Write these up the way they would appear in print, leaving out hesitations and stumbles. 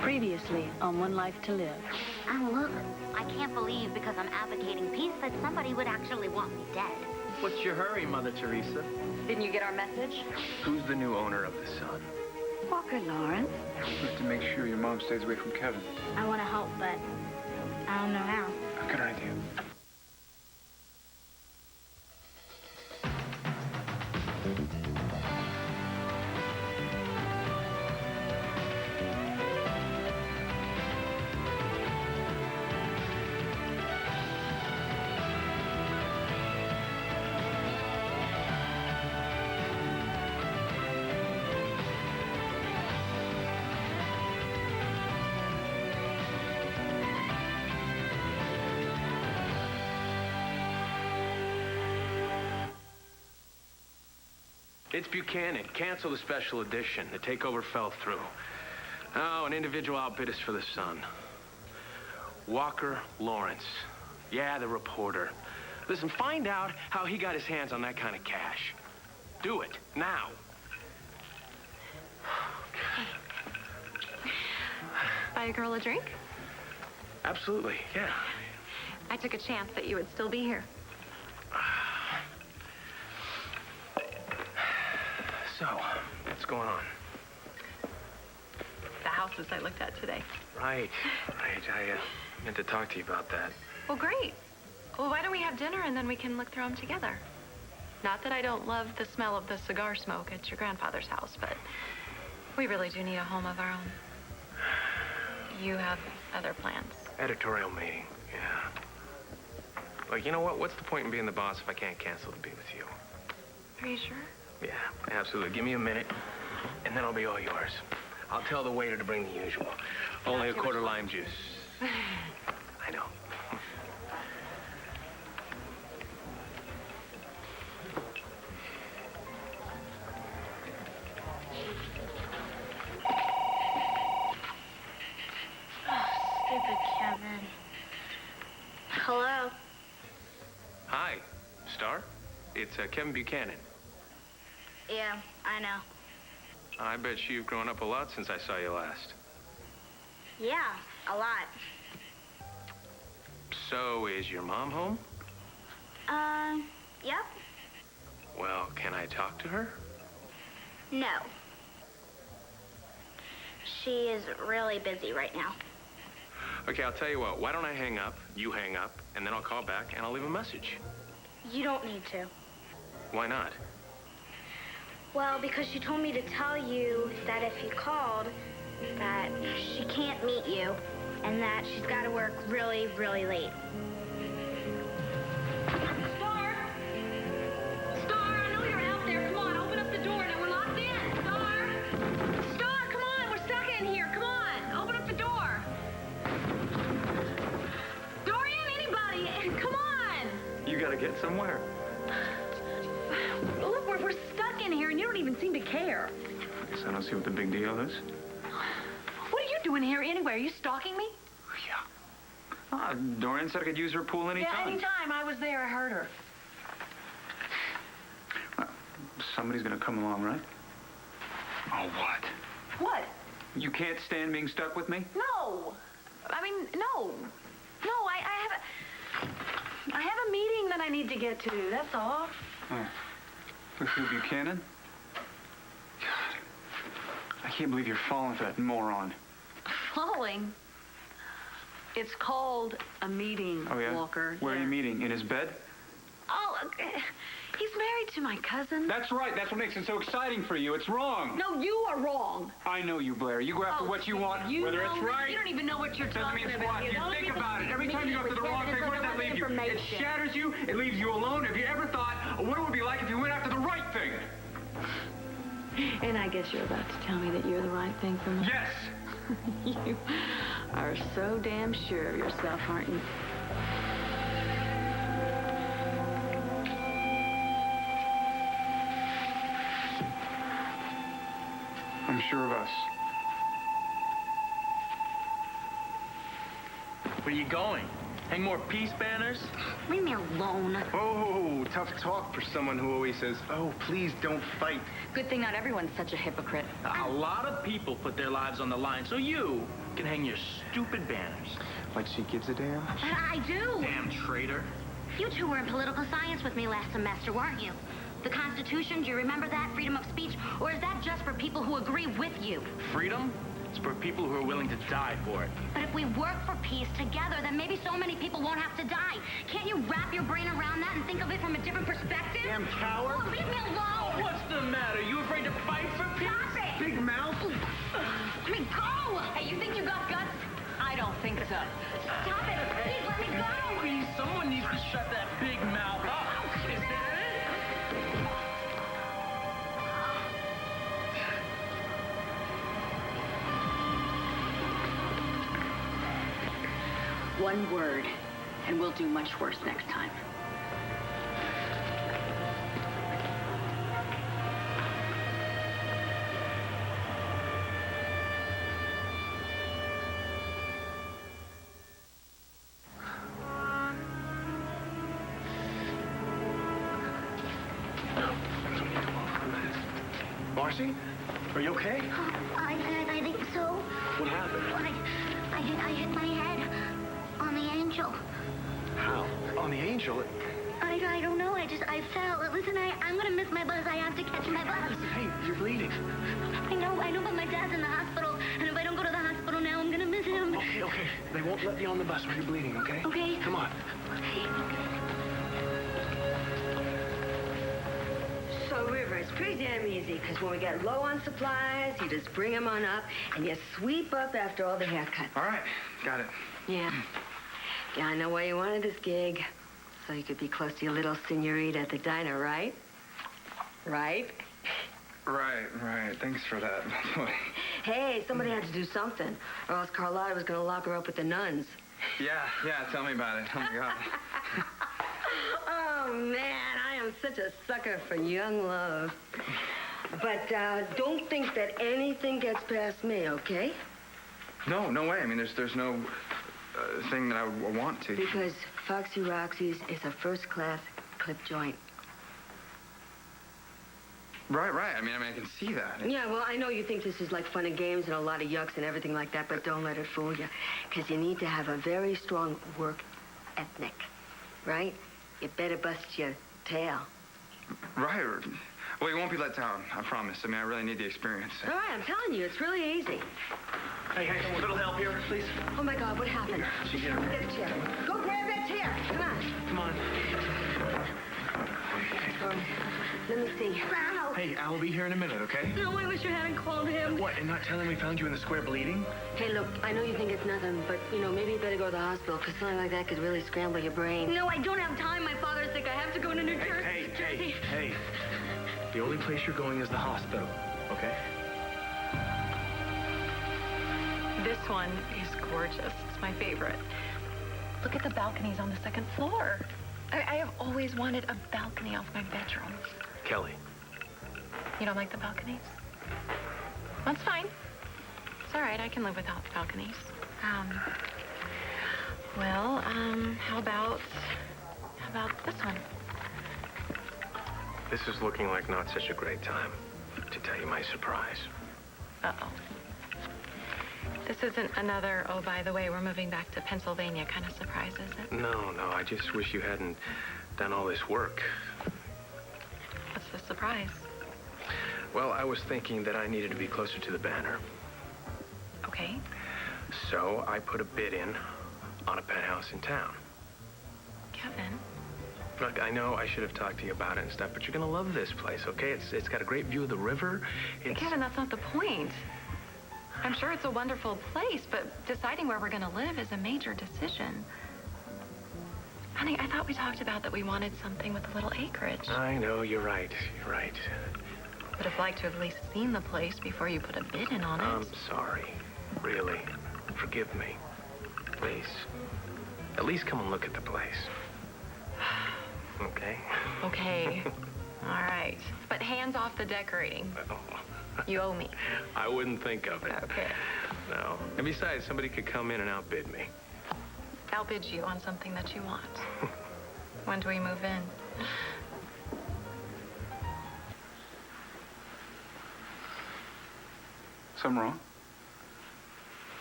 Previously on One Life to Live. And look, I can't believe because I'm advocating peace that somebody would actually want me dead. What's your hurry, Mother Teresa? Didn't you get our message? Who's the new owner of the Sun? Walker, Lawrence. Just to make sure your mom stays away from Kevin. I want to help, but I don't know how. Good idea. It's Buchanan. Cancel the special edition. The takeover fell through. Oh, an individual outbid us for the Sun. Walker Lawrence. Yeah, the reporter. Listen, find out how he got his hands on that kind of cash. Do it, now. Buy a girl a drink? Absolutely, yeah. I took a chance that you would still be here. So, what's going on? The houses I looked at today. Right. I meant to talk to you about that. Well, great. Well, why don't we have dinner and then we can look through them together? Not that I don't love the smell of the cigar smoke at your grandfather's house, but we really do need a home of our own. You have other plans. Editorial meeting, yeah. Look, you know what? What's the point in being the boss if I can't cancel to be with you? Are you sure? Yeah, absolutely. Give me a minute, and then I'll be all yours. I'll tell the waiter to bring the usual. Only a quarter lime juice. I know. Stupid Kevin. Hello? Hi, Star. It's Kevin Buchanan. Yeah, I know. I bet you've grown up a lot since I saw you last. Yeah, a lot. So, is your mom home? Yep. Well, can I talk to her? No. She is really busy right now. Okay, I'll tell you what. Why don't I hang up, you hang up, and then I'll call back and I'll leave a message. You don't need to. Why not? Well, because she told me to tell you that if you called, that she can't meet you, and that she's got to work really, really late. Star! Star, I know you're out there. Come on, open up the door. Now we're locked in. Star! Star, come on. We're stuck in here. Come on. Open up the door. Dorian, anybody? Come on. You gotta get somewhere. Look, we're stuck in here, and you don't even seem to care. I guess I don't see what the big deal is. What are you doing here anyway? Are you stalking me? Yeah. Dorian said I could use her pool anytime. Yeah, anytime. I was there. I heard her. Somebody's gonna come along, right? Oh, what? What? You can't stand being stuck with me? No. I mean, no. No, I have a meeting that I need to get to. That's all. Oh. With who, Buchanan? God. I can't believe you're falling for that moron. Falling. It's called a meeting, Oh, yeah? Walker. Where are you meeting? In his bed? Oh, he's married to my cousin. That's right. That's what makes it so exciting for you. It's wrong. No, you are wrong. I know you, Blair. You go after what you want, whether it's right. You don't even know what you're Doesn't talking mean about. squat. You think about it. Every time you go after the wrong thing, what does that leave you? It shatters you. It leaves you alone. Have you ever thought what it would be like if you went after the right thing? And I guess you're about to tell me that you're the right thing for me. Yes. You are so damn sure of yourself, aren't you? I'm sure of us. Where are you going? Hang more peace banners? Leave me alone. Oh, tough talk for someone who always says, oh, please don't fight. Good thing not everyone's such a hypocrite. A lot of people put their lives on the line, so you can hang your stupid banners. Like she gives a damn? I do. Damn traitor. You two were in political science with me last semester, weren't you? The Constitution, do you remember that? Freedom of speech? Or is that just for people who agree with you? Freedom? It's for people who are willing to die for it. But if we work for peace together, then maybe so many people won't have to die. Can't you wrap your brain around that and think of it from a different perspective? Damn coward. Oh, leave me alone! What's the matter? You afraid to fight for peace? Stop it! Big mouth. Let me go! Hey, you think you got guts? I don't think so. Stop it! Please let me go! Please, someone needs to shut that big mouth up. Is that it? One word, and we'll do much worse next time. Marcy, are you okay? I think so. What happened? I hit my head on the angel. How? On the Angel? I don't know. I fell. Listen, I'm gonna miss my bus. I have to catch my bus. Hey, you're bleeding. I know, but my dad's in the hospital. And if I don't go to the hospital now, I'm gonna miss him. Okay. They won't let me on the bus when you're bleeding, okay? Okay. Come on. So, River, it's pretty damn easy, because when we get low on supplies, you just bring them on up, and you sweep up after all the haircuts. All right, got it. Yeah. Yeah, I know why you wanted this gig. So you could be close to your little senorita at the diner, right? Right? Right. Thanks for that. Hey, somebody had to do something, or else Carlotta was going to lock her up with the nuns. Yeah, tell me about it. Oh, my God. Oh, man, I am such a sucker for young love. But don't think that anything gets past me, okay? No way. I mean, there's no thing that I would want to. Because Foxy Roxy's is a first-class clip joint. Right. I mean, I can see that. Yeah, well, I know you think this is like fun and games and a lot of yucks and everything like that, but don't let it fool you. Because you need to have a very strong work ethic, right? You better bust your tail. Right. Well, you won't be let down, I promise. I mean, I really need the experience. All right, I'm telling you, it's really easy. Hey, a little help here, please. Oh, my God, what happened? She hit her. Get a chair. Go grab that chair. Come on. Come on. Let me see. Ow. Hey, I'll be here in a minute, okay? No, I wish you hadn't called him. What, and not telling me we found you in the square bleeding? Hey, look, I know you think it's nothing, but, maybe you better go to the hospital, because something like that could really scramble your brain. No, I don't have time. My father's sick. I have to go to New Jersey. Hey. The only place you're going is the hospital, okay? This one is gorgeous. It's my favorite. Look at the balconies on the second floor. I have always wanted a balcony off my bedroom. Kelly. You don't like the balconies? That's fine. It's all right. I can live without balconies. How about this one? This is looking like not such a great time to tell you my surprise. Uh-oh. This isn't another, oh, by the way, we're moving back to Pennsylvania kind of surprise, is it? No, I just wish you hadn't done all this work. What's the surprise? Well, I was thinking that I needed to be closer to the banner. Okay. So I put a bid in on a penthouse in town. Kevin. Look, I know I should have talked to you about it and stuff, but you're gonna love this place, okay? It's got a great view of the river. Kevin, that's not the point. I'm sure it's a wonderful place, but deciding where we're gonna live is a major decision. Honey, I thought we talked about that we wanted something with a little acreage. I know, you're right. Would have liked to have at least seen the place before you put a bid in on it. I'm sorry. Really. Forgive me. Please. At least come and look at the place. Okay? Okay. All right. But hands off the decorating. You owe me. I wouldn't think of it. Okay. No. And besides, somebody could come in and outbid me. outbid you on something that you want. When do we move in? Something wrong?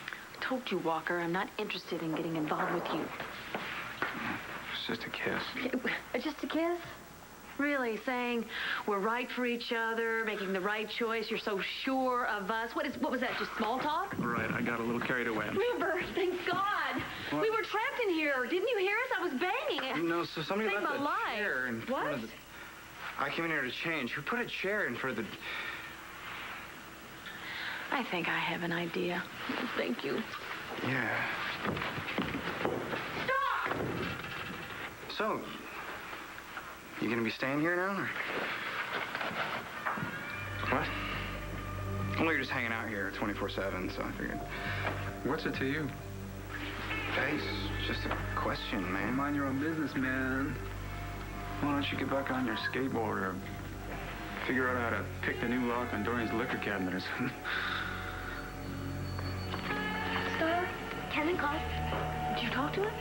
I told you, Walker, I'm not interested in getting involved with you. It's just a kiss. Just a kiss? Really, saying we're right for each other, making the right choice, you're so sure of us. What was that, just small talk? Right, I got a little carried away. Remember, thank God. What? We were trapped in here. Didn't you hear us? I was banging. No, so somebody Saved left my a life. chair in front What? of the... I came in here to change. Who put a chair in front of the... I think I have an idea. Thank you. Yeah. Stop! So, you gonna be staying here now, or... What? Well, you're just hanging out here 24/7, so I figured... What's it to you? Hey, it's just a question, man. Mind your own business, man. Why don't you get back on your skateboard or figure out how to pick the new lock on Dorian's liquor cabinet or something? Star, Kevin called. Did you talk to him?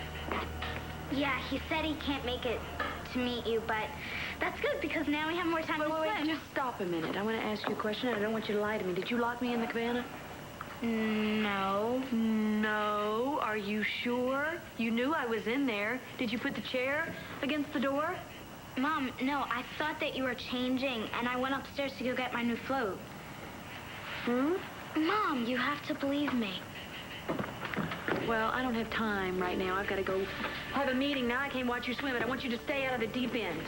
Yeah, he said he can't make it to meet you, but that's good because now we have more time to swim. Just stop a minute. I want to ask you a question, and I don't want you to lie to me. Did you lock me in the cabana? No. No. Are you sure? You knew I was in there. Did you put the chair against the door? Mom, no, I thought that you were changing, and I went upstairs to go get my new float. Mom, you have to believe me. Well, I don't have time right now. I've got to go have a meeting. Now I can't watch you swim, and I want you to stay out of the deep end.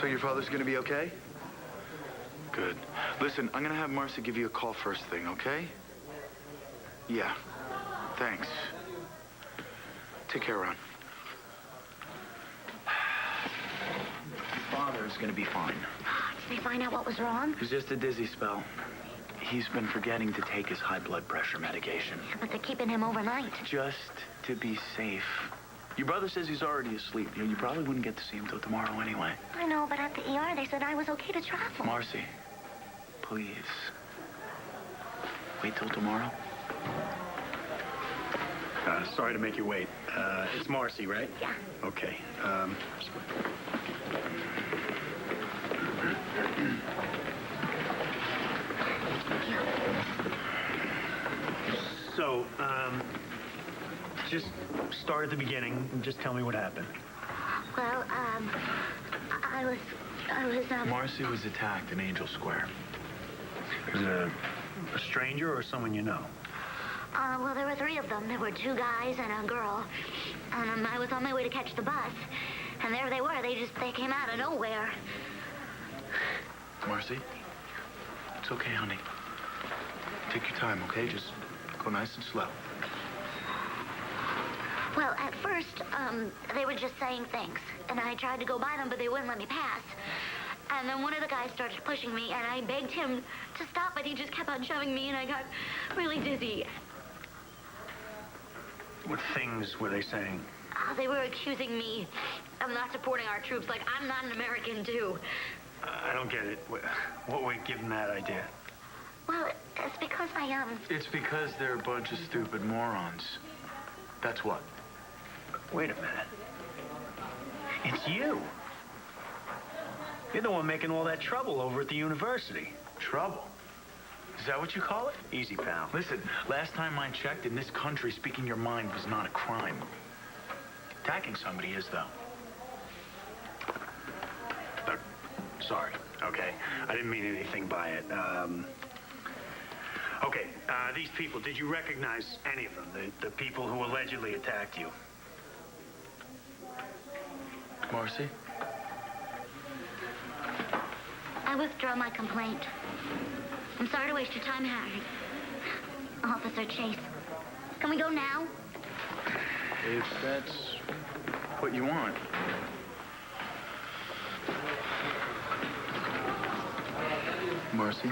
So your father's gonna be okay? Good. Listen, I'm gonna have Marcy give you a call first thing, okay? Yeah. Thanks. Take care, Ron. Father's gonna be fine. Did they find out what was wrong? It's just a dizzy spell. He's been forgetting to take his high blood pressure medication. But they're keeping him overnight. Just to be safe. Your brother says he's already asleep. You probably wouldn't get to see him till tomorrow anyway. I know, but at the ER they said I was okay to travel. Marcy, please. Wait till tomorrow. Sorry to make you wait. It's Marcy, right? Yeah. Okay. So, just start at the beginning and just tell me what happened. Well, I was, Marcy was attacked in Angel Square. Was it a stranger or someone you know? well, there were 3 of them. There were 2 guys and a girl. And I was on my way to catch the bus. And there they were. They came out of nowhere. Marcy, it's okay, honey. Take your time, okay? Just go nice and slow. Well, at first, they were just saying things. And I tried to go by them, but they wouldn't let me pass. And then one of the guys started pushing me, and I begged him to stop, but he just kept on shoving me, and I got really dizzy. What things were they saying? They were accusing me of not supporting our troops, like I'm not an American, too. I don't get it. What would give them that idea? Well, it's because It's because they're a bunch of stupid morons. That's what. Wait a minute. It's you. You're the one making all that trouble over at the university. Trouble? Is that what you call it? Easy, pal. Listen, last time I checked, in this country, speaking your mind was not a crime. Attacking somebody is, though. Look, sorry, okay? I didn't mean anything by it. Okay, these people, did you recognize any of them? The people who allegedly attacked you? Marcy? I withdraw my complaint. I'm sorry to waste your time, Harry. Officer Chase. Can we go now? If that's what you want. Marcy?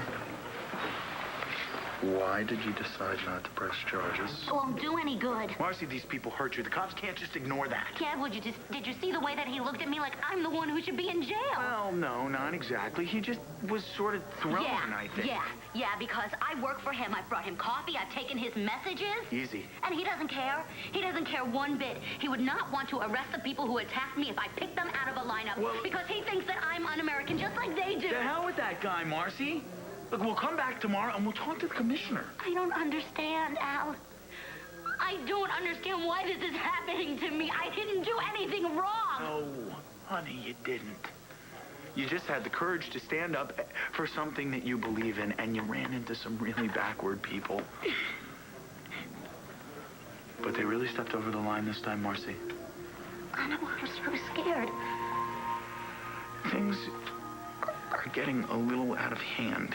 Why did you decide not to press charges? It won't do any good. Marcy, these people hurt you. The cops can't just ignore that. Kev, did you see the way that he looked at me like I'm the one who should be in jail? Well, no, not exactly. He just was sort of thrown, I think. Yeah, because I work for him. I've brought him coffee. I've taken his messages. Easy. And he doesn't care. He doesn't care one bit. He would not want to arrest the people who attacked me if I picked them out of a lineup. Well, because he thinks that I'm un-American just like they do. The hell with that guy, Marcy. Look, we'll come back tomorrow and we'll talk to the commissioner. I don't understand, Al. I don't understand why this is happening to me. I didn't do anything wrong. No, honey, you didn't. You just had the courage to stand up for something that you believe in, and you ran into some really backward people. But they really stepped over the line this time, Marcy. I know, I was so scared. Things are getting a little out of hand.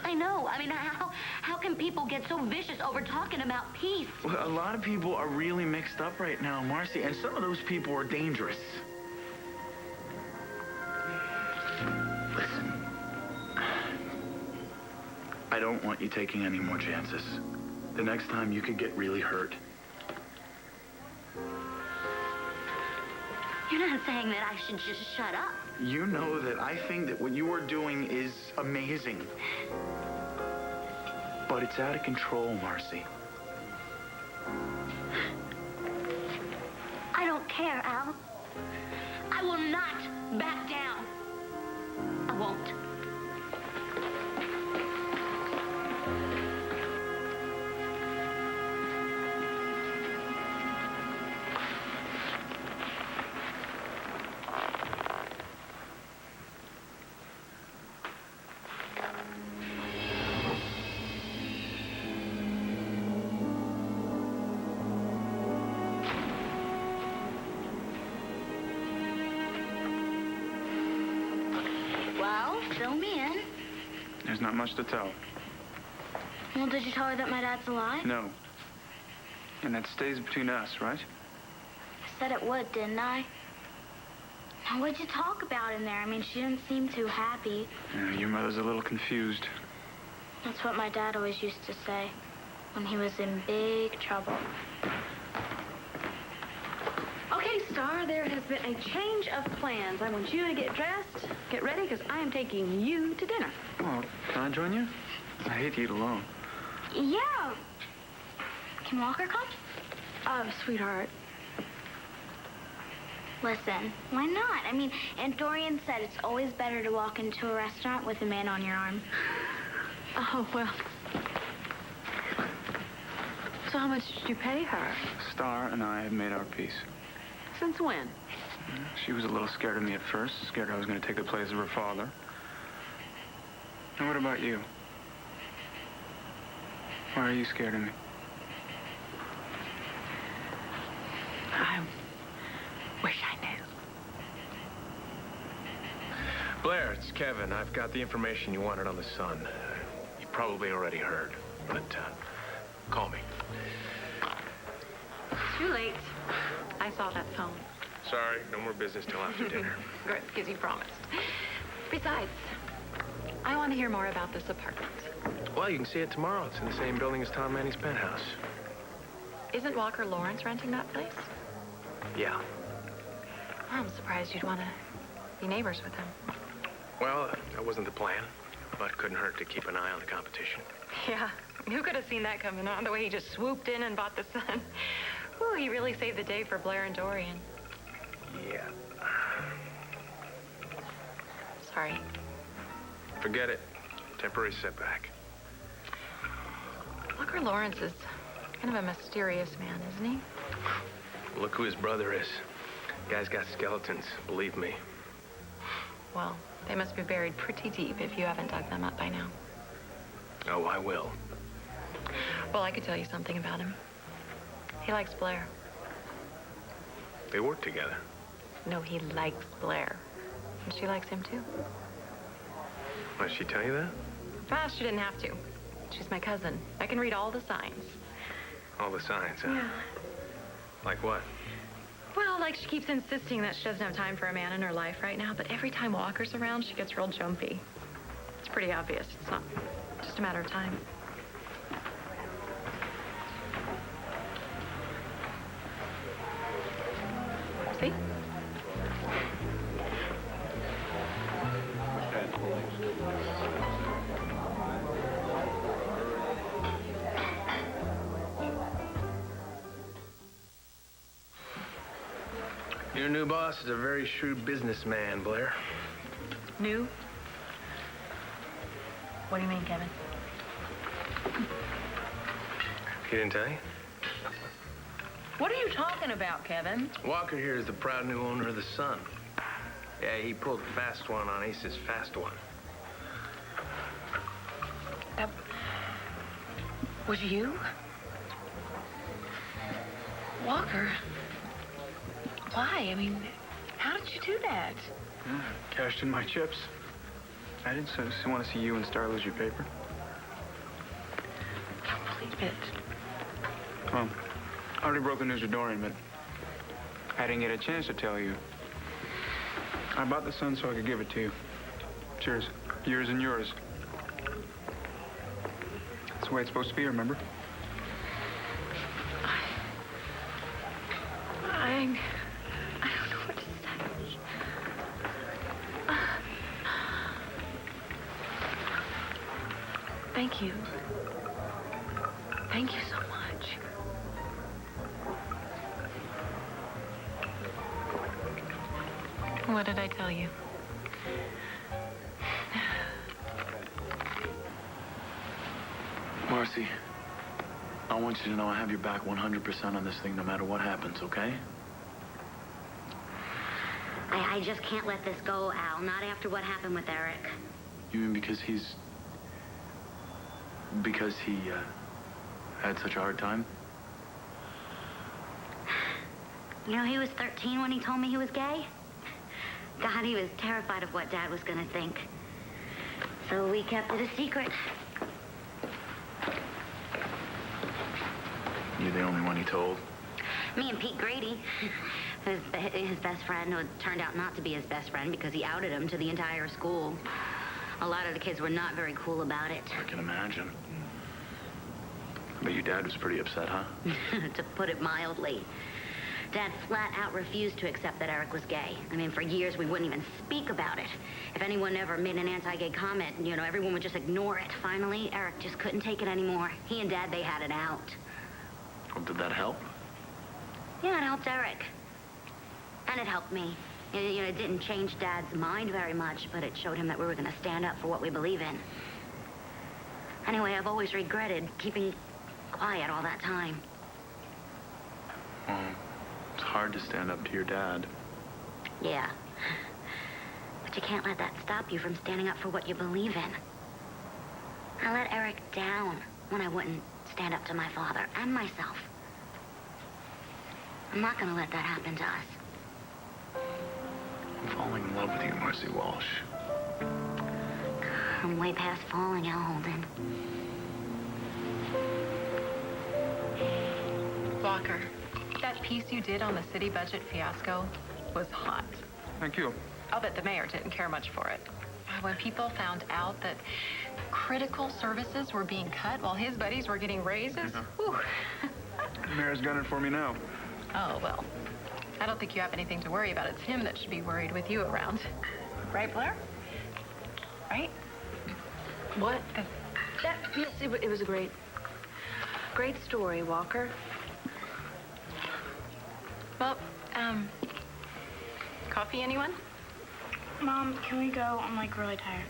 I know. I mean, how can people get so vicious over talking about peace? Well, a lot of people are really mixed up right now, Marcy, and some of those people are dangerous. Listen, I don't want you taking any more chances. The next time you could get really hurt. You're not saying that I should just shut up. You know that I think that what you are doing is amazing. But it's out of control, Marcy. I don't care, Al. I will not back down. I won't. Well, fill me in. There's not much to tell. Well, did you tell her that my dad's alive? No. And that stays between us, right? I said it would, didn't I? Now, what'd you talk about in there? I mean, she didn't seem too happy. Yeah, your mother's a little confused. That's what my dad always used to say when he was in big trouble. Okay, Star, there has been a change of plans. I want you to get dressed, get ready, because I am taking you to dinner. Well, can I join you? I hate to eat alone. Yeah. Can Walker come? Sweetheart. Listen, why not? I mean, Aunt Dorian said it's always better to walk into a restaurant with a man on your arm. Oh, well. So how much did you pay her? Star and I have made our peace. Since when? She was a little scared of me at first, scared I was going to take the place of her father. And what about you? Why are you scared of me? I wish I knew. Blair, it's Kevin. I've got the information you wanted on the Sun. You probably already heard, but call me. Too late. I saw that phone. Sorry, no more business till after dinner. Good, because you promised. Besides, I want to hear more about this apartment. Well, you can see it tomorrow. It's in the same building as Tom Manny's penthouse. Isn't Walker Lawrence renting that place? Yeah. I'm surprised you'd want to be neighbors with him. Well, that wasn't the plan, but couldn't hurt to keep an eye on the competition. Yeah, who could have seen that coming on? The way he just swooped in and bought the Sun. Ooh, he really saved the day for Blair and Dorian. Yeah. Sorry. Forget it. Temporary setback. Walker Lawrence is kind of a mysterious man, isn't he? Look who his brother is. Guy's got skeletons, believe me. Well, they must be buried pretty deep if you haven't dug them up by now. Oh, I will. Well, I could tell you something about him. He likes Blair. They work together. No, he likes Blair. And she likes him, too. Why, did she tell you that? Ah, she didn't have to. She's my cousin. I can read all the signs. All the signs, huh? Yeah. Like what? Well, like she keeps insisting that she doesn't have time for a man in her life right now, but every time Walker's around, she gets real jumpy. It's pretty obvious. It's not just a matter of time. Coffee? Your new boss is a very shrewd businessman, Blair. New? What do you mean, Kevin? He didn't tell you? What are you talking about, Kevin? Walker here is the proud new owner of the Sun. Yeah, he pulled a fast one on Ace's fast one. That was you? Walker? Why? I mean, how did you do that? Yeah, cashed in my chips. I didn't want to see you and Star lose your paper. I can't believe it. Well, I already broke the news to Dorian, but I didn't get a chance to tell you. I bought the Sun so I could give it to you. Cheers. Yours and yours. That's the way it's supposed to be, remember? I don't know what to say. Thank you. Thank you so much. What did I tell you? Marcy, I want you to know I have your back 100% on this thing no matter what happens, okay? I just can't let this go, Al. Not after what happened with Eric. You mean because he had such a hard time? You know, he was 13 when he told me he was gay. God, he was terrified of what Dad was gonna think. So we kept it a secret. You're the only one he told? Me and Pete Grady, his best friend, who turned out not to be his best friend because he outed him to the entire school. A lot of the kids were not very cool about it. I can imagine. But your dad was pretty upset, huh? To put it mildly. Dad flat out refused to accept that Eric was gay. I mean, for years, we wouldn't even speak about it. If anyone ever made an anti-gay comment, you know, everyone would just ignore it. Finally, Eric just couldn't take it anymore. He and Dad, they had it out. Well, did that help? Yeah, it helped Eric. And it helped me. You know, it didn't change Dad's mind very much, but it showed him that we were going to stand up for what we believe in. Anyway, I've always regretted keeping quiet all that time. Well, it's hard to stand up to your dad. Yeah. But you can't let that stop you from standing up for what you believe in. I let Eric down when I wouldn't stand up to my father and myself. I'm not going to let that happen to us. I'm falling in love with you, Marcy Walsh. I'm way past falling, Al Holden. Walker, that piece you did on the city budget fiasco was hot. Thank you. I'll bet the mayor didn't care much for it. When people found out that critical services were being cut while his buddies were getting raises, whew. The mayor's gunning for me now. Oh, well, I don't think you have anything to worry about. It's him that should be worried with you around. Right, Blair? Right? What? Yes, it was a great story, Walker. Well, coffee, anyone? Mom, can we go? I'm, like, really tired.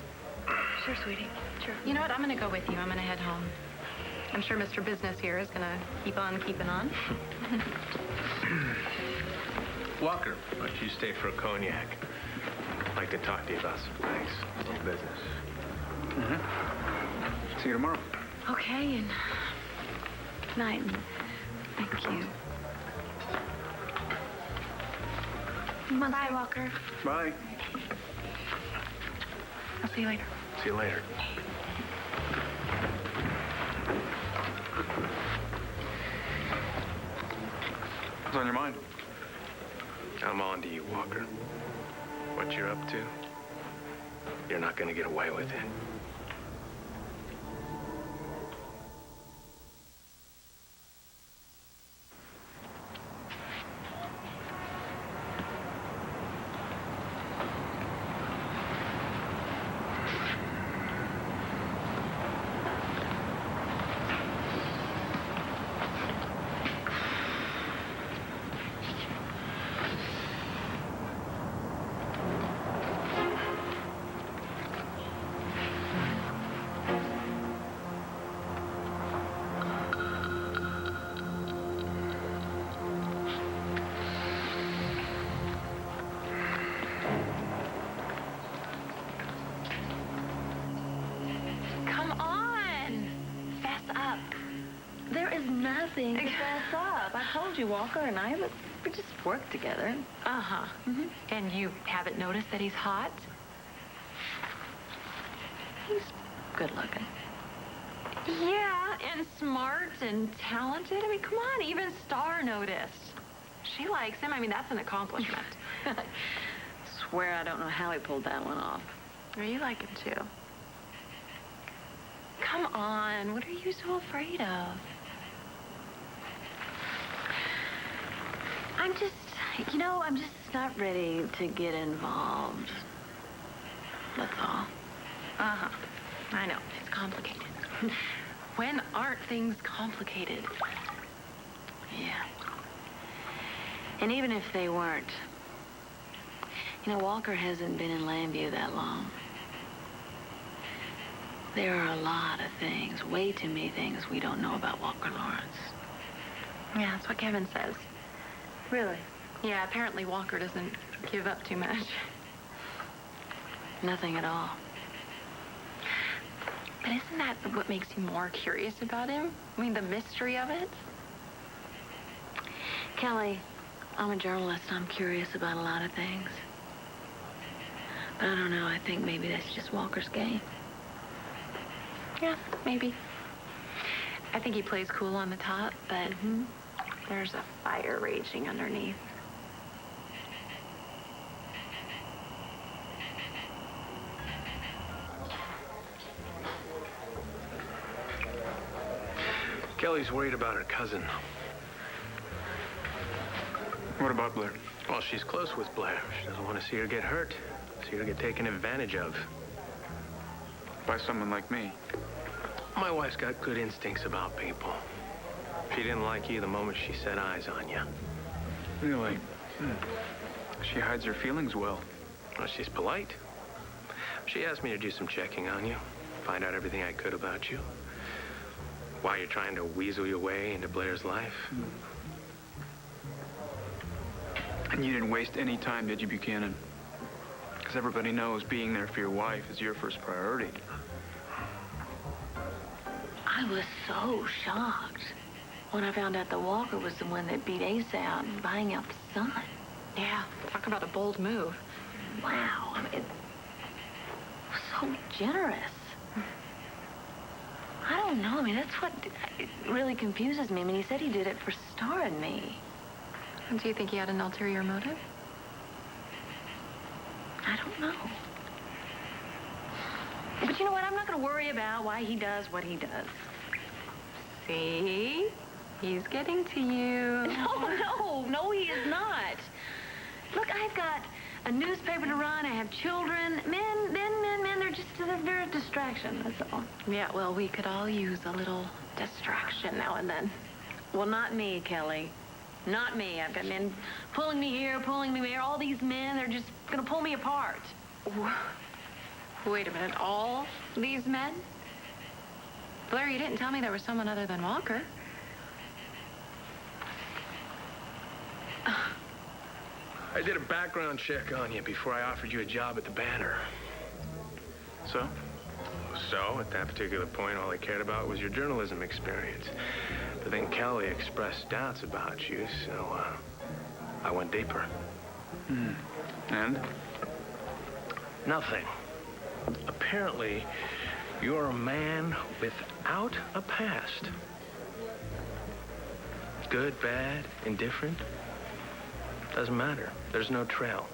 Sure, sweetie. Sure. You know what? I'm going to go with you. I'm going to head home. I'm sure Mr. Business here is going to keep on keeping on. Walker, why don't you stay for a cognac? I'd like to talk to you about some things. A little business. Mm-hmm. See you tomorrow. Okay, and good night, and thank you. Bye, Walker. Bye. I'll see you later. See you later. What's on your mind? I'm on to you, Walker. What you're up to, you're not going to get away with it. nothing to fess up. I told you, Walker and I, but we just work together. Uh-huh. Mm-hmm. And you haven't noticed that he's hot? He's good looking. Yeah, and smart and talented. I mean, come on, even Star noticed. She likes him. I mean, that's an accomplishment. Swear I don't know how he pulled that one off. Or you like him too. Come on, what are you so afraid of? I'm just not ready to get involved. That's all. Uh-huh. I know, it's complicated. When aren't things complicated? Yeah. And even if they weren't, Walker hasn't been in Lambview that long. There are a lot of things, way too many things we don't know about Walker Lawrence. Yeah, that's what Kevin says. Really? Yeah, apparently Walker doesn't give up too much. Nothing at all. But isn't that what makes you more curious about him? I mean, the mystery of it? Kelly, I'm a journalist. I'm curious about a lot of things. But I don't know. I think maybe that's just Walker's game. Yeah, maybe. I think he plays cool on the top, but there's a fire raging underneath. Kelly's worried about her cousin. What about Blair? Well, she's close with Blair. She doesn't want to see her get hurt, see her get taken advantage of. By someone like me. My wife's got good instincts about people. She didn't like you the moment she set eyes on you. Really? She hides her feelings well. Well, she's polite. She asked me to do some checking on you, find out everything I could about you. Why you're trying to weasel your way into Blair's life. And you didn't waste any time, did you, Buchanan? Because everybody knows being there for your wife is your first priority. I was so shocked when I found out that Walker was the one that beat Ace out and buying out the son. Yeah, talk about a bold move. Wow. I mean, it was so generous. I don't know. I mean, that's what really confuses me. I mean, he said he did it for Star and me. And do you think he had an ulterior motive? I don't know. But you know what? I'm not going to worry about why he does what he does. See? He's getting to you. No, he is not. Look, I've got a newspaper to run. I have children. Men, they're a distraction, that's all. Yeah, well, we could all use a little distraction now and then. Well, not me, Kelly. Not me. I've got men pulling me here, pulling me there. All these men, they're just going to pull me apart. Wait a minute, all these men? Blair, you didn't tell me there was someone other than Walker. I did a background check on you before I offered you a job at the Banner. So? So, at that particular point, all I cared about was your journalism experience. But then Kelly expressed doubts about you, so I went deeper. And? Nothing. Apparently, you're a man without a past. Good, bad, indifferent. Doesn't matter. There's no trail.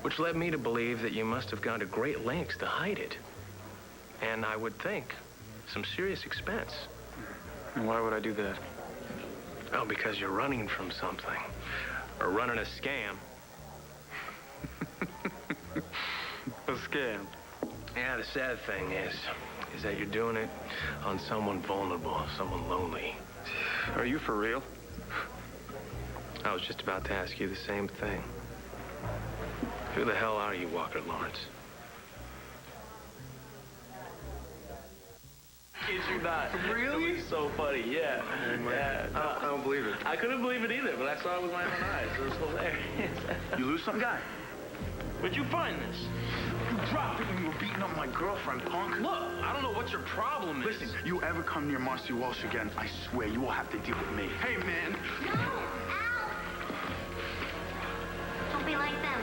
Which led me to believe that you must have gone to great lengths to hide it. And I would think some serious expense. And why would I do that? Oh, because you're running from something. Or running a scam. A scam? Yeah, the sad thing is that you're doing it on someone vulnerable, someone lonely. Are you for real? I was just about to ask you the same thing. Who the hell are you, Walker Lawrence? Kid you not. Really? It was so funny, yeah. Yeah. I don't believe it. I couldn't believe it either, but I saw it with my own eyes. It was hilarious. You lose some guy. Where'd you find this? You dropped it when you were beating up my girlfriend, punk. Look, I don't know what your problem is. Listen, you ever come near Marcy Walsh again, I swear you will have to deal with me. Hey, man. No, Al. Don't be like them.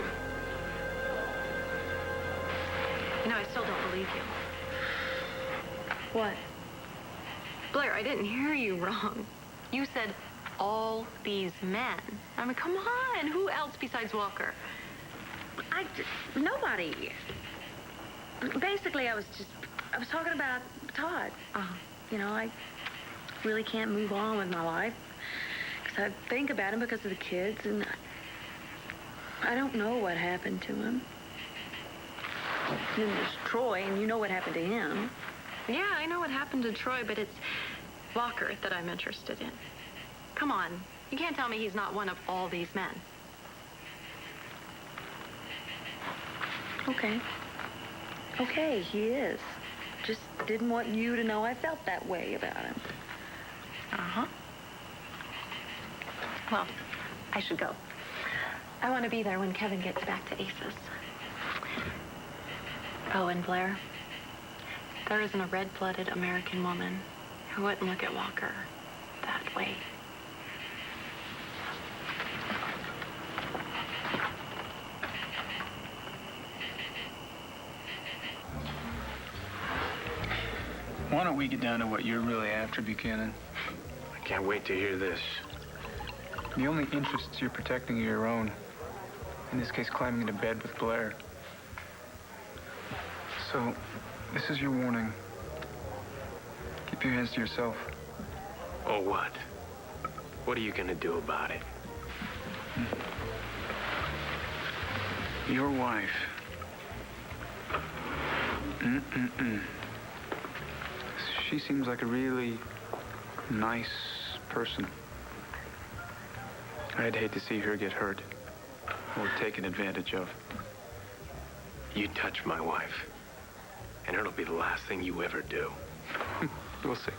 You know, I still don't believe you. What? Blair, I didn't hear you wrong. You said all these men. I mean, come on. Who else besides Walker? Nobody. Basically, I was talking about Todd. You know, I really can't move on with my life because I think about him because of the kids, and I don't know what happened to him. Then there's Troy, and you know what happened to him. Yeah, I know what happened to Troy, but it's Walker that I'm interested in. Come on. You can't tell me he's not one of all these men. Okay, he is. Just didn't want you to know I felt that way about him. Uh-huh. Well, I should go. I want to be there when Kevin gets back to Aces. Oh, and Blair, there isn't a red-blooded American woman who wouldn't look at Walker that way. Why don't we get down to what you're really after, Buchanan? I can't wait to hear this. The only interests you're protecting are your own. In this case, climbing into bed with Blair. So, this is your warning. Keep your hands to yourself. Or what? What are you gonna do about it? Your wife. She seems like a really nice person. I'd hate to see her get hurt or taken advantage of. You touch my wife, and it'll be the last thing you ever do. We'll see.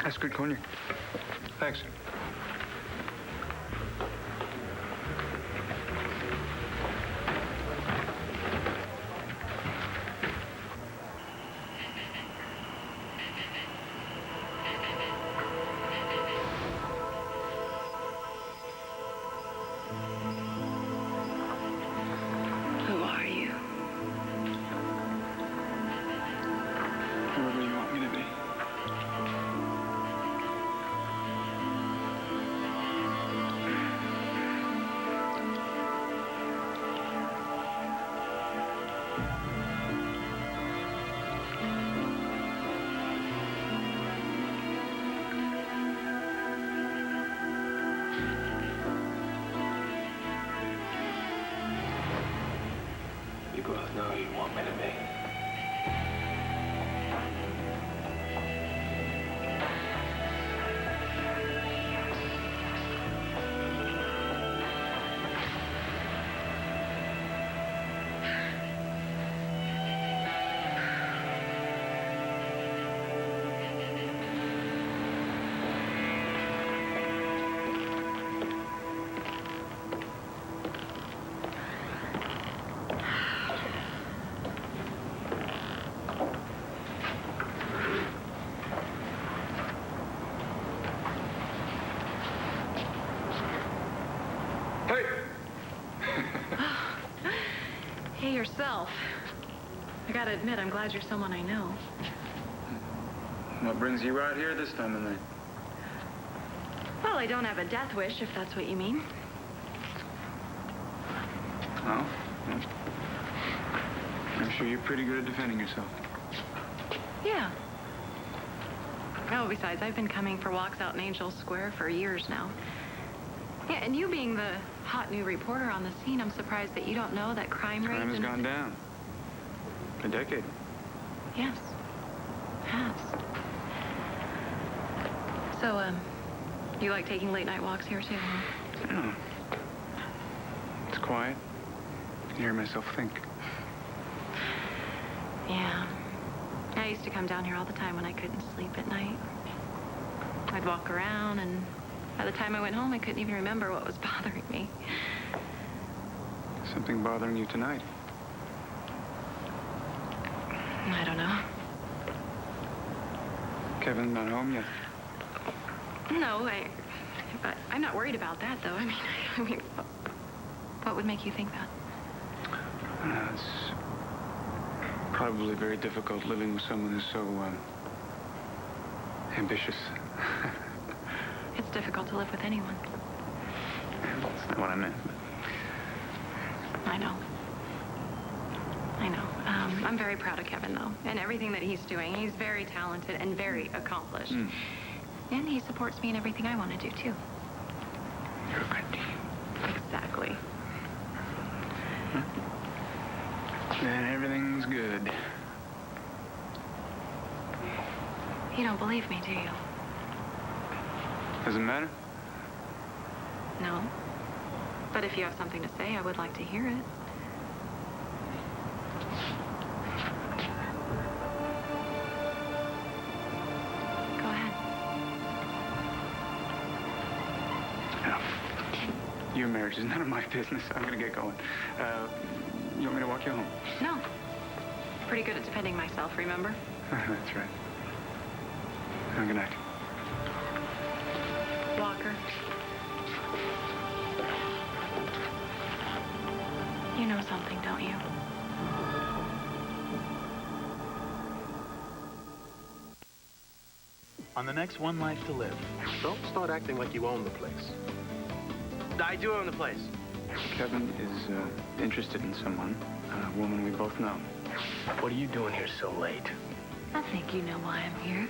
That's good cognac. Thanks. Who are you? Whoever you want me to be. You both know who you want me to be. Hey! Hey, yourself. I gotta admit, I'm glad you're someone I know. What brings you right here this time of night? Well, I don't have a death wish, if that's what you mean. Oh? Well, I'm sure you're pretty good at defending yourself. Yeah. Oh, besides, I've been coming for walks out in Angel Square for years now. Yeah, and you being the hot new reporter on the scene, I'm surprised that you don't know that crime rate... Crime has gone down. A decade. Yes. Has. So, you like taking late night walks here too, huh? Yeah. It's quiet. I can hear myself think. Yeah. I used to come down here all the time when I couldn't sleep at night. I'd walk around and By the time I went home, I couldn't even remember what was bothering me. Something bothering you tonight? I don't know. Kevin's not home yet? No, I'm not worried about that, though. I mean, what would make you think that? It's probably very difficult living with someone who's so, ambitious. It's difficult to live with anyone. That's not what I meant. I know. I'm very proud of Kevin, though, and everything that he's doing. He's very talented and very accomplished. Mm. And he supports me in everything I want to do, too. You're a good team. Exactly. Then everything's good. You don't believe me, do you? Doesn't matter? No. But if you have something to say, I would like to hear it. Go ahead. No. Your marriage is none of my business. I'm gonna get going. You want me to walk you home? No. Pretty good at defending myself, remember? That's right. Good night. Walker. You know something, don't you? On the next One Life to Live. Don't start acting like you own the place. I do own the place. Kevin is interested in someone, a woman we both know. What are you doing here so late? I think you know why I'm here.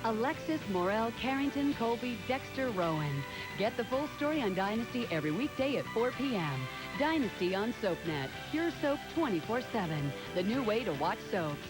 Alexis, Morel, Carrington, Colby, Dexter, Rowan. Get the full story on Dynasty every weekday at 4 p.m. Dynasty on SoapNet. Pure soap 24/7. The new way to watch soaps.